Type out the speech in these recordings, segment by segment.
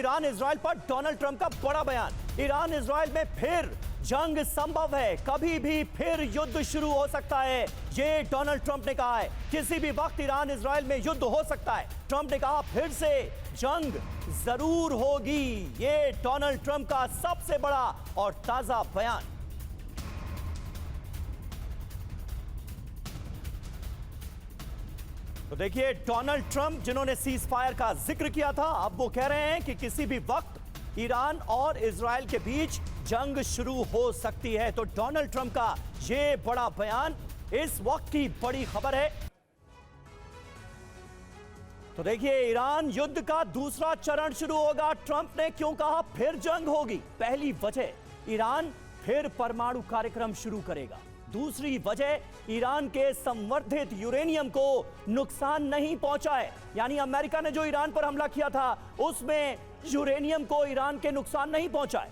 Iran Israel पर Donald Trump का बड़ा बयान। ईरान इजराइल में फिर जंग संभव है, कभी भी फिर युद्ध शुरू हो सकता है, ये डोनाल्ड ट्रंप ने कहा है। किसी भी वक्त ईरान इजराइल में युद्ध हो सकता है। ट्रंप ने कहा फिर से जंग जरूर होगी। ये डोनाल्ड ट्रंप का सबसे बड़ा और ताजा बयान। तो देखिए, डोनाल्ड ट्रंप जिन्होंने सीज फायर का जिक्र किया था, अब वो कह रहे हैं कि किसी भी वक्त ईरान और इजराइल के बीच जंग शुरू हो सकती है। तो डोनाल्ड ट्रंप का ये बड़ा बयान इस वक्त की बड़ी खबर है। तो देखिए, ईरान युद्ध का दूसरा चरण शुरू होगा। ट्रंप ने क्यों कहा फिर जंग होगी? पहली वजह, ईरान फिर परमाणु कार्यक्रम शुरू करेगा। दूसरी वजह, ईरान के संवर्धित यूरेनियम को नुकसान नहीं पहुंचा है। यानी अमेरिका ने जो ईरान पर हमला किया था उसमें यूरेनियम को ईरान के नुकसान नहीं पहुंचा है।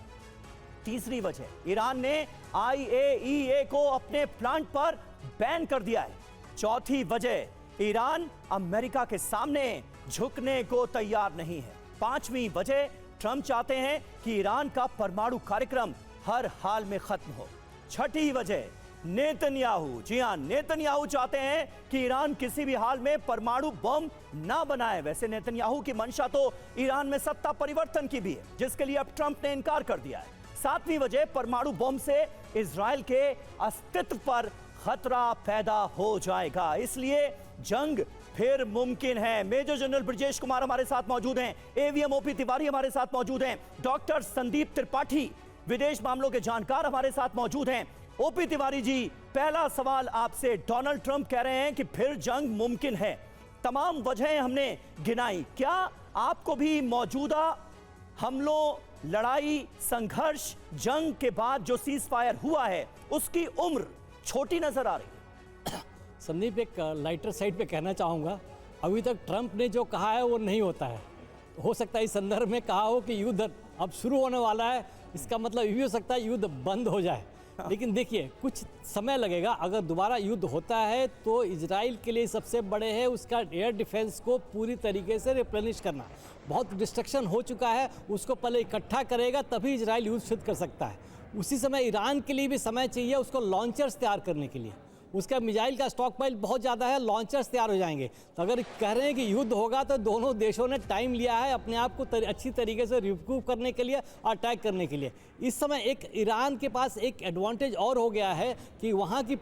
तीसरी वजह, ईरान ने IAEA को अपने प्लांट पर बैन कर दिया है। चौथी वजह, ईरान अमेरिका के सामने झुकने को तैयार नहीं है। पांचवी वजह, ट्रंप चाहते हैं कि ईरान का परमाणु कार्यक्रम हर हाल में खत्म हो। छठी वजह, नेतन्याहू, जी हां, नेतन्याहू चाहते हैं कि ईरान किसी भी हाल में परमाणु बम ना बनाए। वैसे नेतन्याहू की मंशा तो ईरान में सत्ता परिवर्तन की भी है, जिसके लिए अब ट्रंप ने इनकार कर दिया है। सातवीं वजह, परमाणु बम से इजराइल के अस्तित्व पर खतरा पैदा हो जाएगा, इसलिए जंग फिर मुमकिन है। मेजर जनरल ब्रजेश कुमार हमारे साथ मौजूद हैं, AVM OP तिवारी हमारे साथ मौजूद हैं, डॉक्टर संदीप त्रिपाठी विदेश मामलों के जानकार हमारे साथ मौजूद हैं। OP तिवारी जी, पहला सवाल आपसे। डोनाल्ड ट्रंप कह रहे हैं कि फिर जंग मुमकिन है, तमाम वजहें हमने गिनाई, क्या आपको भी मौजूदा हमलों, लड़ाई, संघर्ष, जंग के बाद जो सीज फायर हुआ है उसकी उम्र छोटी नजर आ रही है? संदीप, एक लाइटर साइड पे कहना चाहूँगा, अभी तक ट्रंप ने जो कहा है वो नहीं होता है। हो सकता है इस संदर्भ में कहा हो कि युद्ध अब शुरू होने वाला है, इसका मतलब ये भी हो सकता है युद्ध बंद हो जाए। लेकिन देखिए, कुछ समय लगेगा। अगर दोबारा युद्ध होता है तो इजराइल के लिए सबसे बड़े है उसका एयर डिफेंस को पूरी तरीके से रिप्लेनिश करना। बहुत डिस्ट्रक्शन हो चुका है, उसको पहले इकट्ठा करेगा तभी इजराइल युद्ध शुरू कर सकता है। उसी समय ईरान के लिए भी समय चाहिए उसको लॉन्चर्स तैयार करने के लिए। उसका मिसाइल का स्टॉक पाइल बहुत ज़्यादा है, लॉन्चर्स तैयार हो जाएंगे। तो अगर कह रहे हैं कि युद्ध होगा तो दोनों देशों ने टाइम लिया है अपने आप को अच्छी तरीके से रिकूप करने के लिए, अटैक करने के लिए। इस समय एक ईरान के पास एक एडवांटेज और हो गया है कि वहाँ की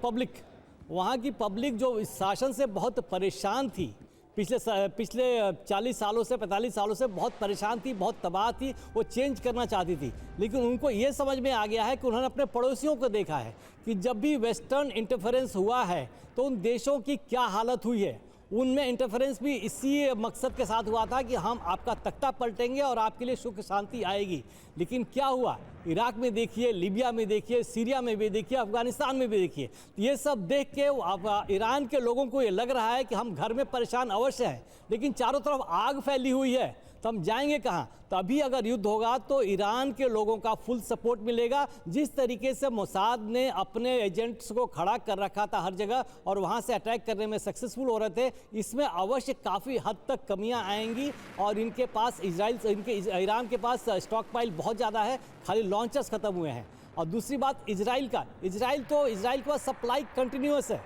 पब्लिक जो इस शासन से बहुत परेशान थी, पिछले 40 सालों से 45 सालों से बहुत परेशान थी, बहुत तबाह थी, वो चेंज करना चाहती थी। लेकिन उनको ये समझ में आ गया है कि उन्होंने अपने पड़ोसियों को देखा है कि जब भी वेस्टर्न इंटरफेरेंस हुआ है तो उन देशों की क्या हालत हुई है। उनमें इंटरफेरेंस भी इसी मकसद के साथ हुआ था कि हम आपका तख्ता पलटेंगे और आपके लिए सुख शांति आएगी। लेकिन क्या हुआ? इराक में देखिए, लीबिया में देखिए, सीरिया में भी देखिए, अफगानिस्तान में भी देखिए। ये सब देख के ईरान के लोगों को ये लग रहा है कि हम घर में परेशान अवश्य हैं, लेकिन चारों तरफ आग फैली हुई है, तो हम जाएंगे कहाँ? तो अभी अगर युद्ध होगा तो ईरान के लोगों का फुल सपोर्ट मिलेगा। जिस तरीके से मोसाद ने अपने एजेंट्स को खड़ा कर रखा था हर जगह और वहाँ से अटैक करने में सक्सेसफुल हो रहे थे, इसमें अवश्य काफ़ी हद तक कमियाँ आएंगी। और इनके पास ईरान के पास स्टॉक पाइल बहुत ज़्यादा है, खाली लॉन्चर्स खत्म हुए हैं। और दूसरी बात इजराइल के पास सप्लाई कंटिन्यूस है,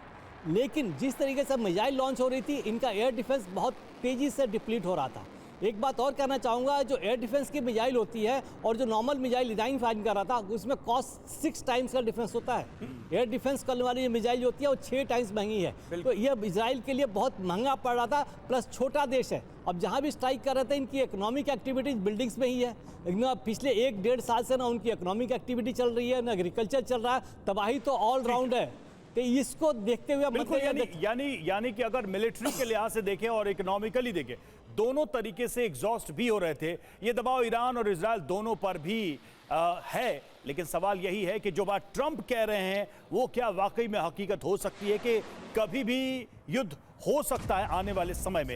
लेकिन जिस तरीके से मिसाइल लॉन्च हो रही थी, इनका एयर डिफेंस बहुत तेज़ी से डिप्लीट हो रहा था। एक बात और कहना चाहूँगा, जो एयर डिफेंस की मिसाइल होती है और जो नॉर्मल मिसाइल ईरान फायरिंग कर रहा था, उसमें कॉस्ट 6 टाइम्स का डिफरेंस होता है। एयर डिफेंस करने वाली जो मिसाइल होती है वो 6 टाइम्स महंगी है। तो ये इजराइल के लिए बहुत महंगा पड़ रहा था, प्लस छोटा देश है। अब जहाँ भी स्ट्राइक कर रहे थे, इनकी इकोनॉमिक एक्टिविटीज़ बिल्डिंग्स में ही है। लेकिन पिछले 1-1.5 साल से ना उनकी इकोनॉमिक एक्टिविटी चल रही है, ना एग्रीकल्चर चल रहा है, तबाही तो ऑल राउंड है। तो इसको देखते हुए बिल्कुल, यानी कि अगर मिलिट्री के लिहाज से देखें और इकोनॉमिकली देखें, दोनों तरीके से एग्जॉस्ट भी हो रहे थे। ये दबाव ईरान और इजराइल दोनों पर भी है। लेकिन सवाल यही है कि जो बात ट्रंप कह रहे हैं वो क्या वाकई में हकीकत हो सकती है कि कभी भी युद्ध हो सकता है आने वाले समय में?